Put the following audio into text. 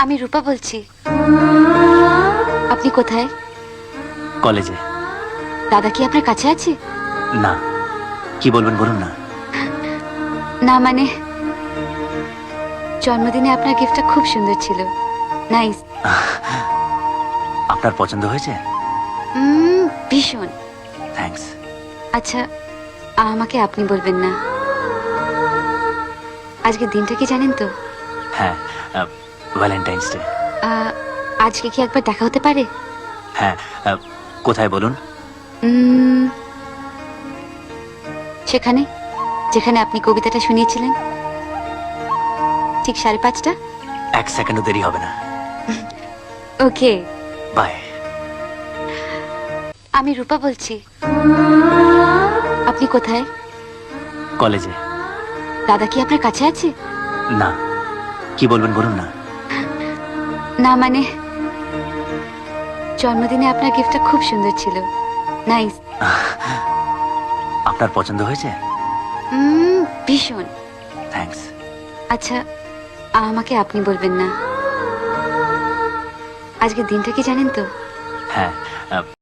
আমি রূপা বলছি। আপনি কোথায়? কলেজে। দাদা কি আপনার কাছে আছে? না, কি বলবেন বলুন না। না মানে জন্মদিনে আপনার গিফটটা খুব সুন্দর ছিল। নাইস। আপনার পছন্দ হয়েছে? ভীষণ। থ্যাঙ্কস। আচ্ছা, আমাকে আপনি বলবেন না। আজকের দিনটা কি জানেন তো? হ্যাঁ, ভ্যালেন্টাইন্স ডে। আজকে কি একবার দেখা হতে পারে? হ্যাঁ, কোথায় বলুন? সেখানে যেখানে আপনি কবিতাটা শুনিয়েছিলেন, ঠিক 5:30টা। 1 সেকেন্ডও দেরি হবে না। ওকে। বাই। আমি রূপা বলছি। আপনি কোথায়? কলেজে। দাদা কি আপনার কাছে আছে? না, কি বলবেন বলুন না। না মানে জন্মদিনে আপনার গিফটটা খুব সুন্দর ছিল। নাইস। আপনার পছন্দ হয়েছে? ভীষণ। থ্যাঙ্কস। আচ্ছা, আমাকে আপনি বলবেন না। আজকের দিনটা কি জানেন তো? হ্যাঁ,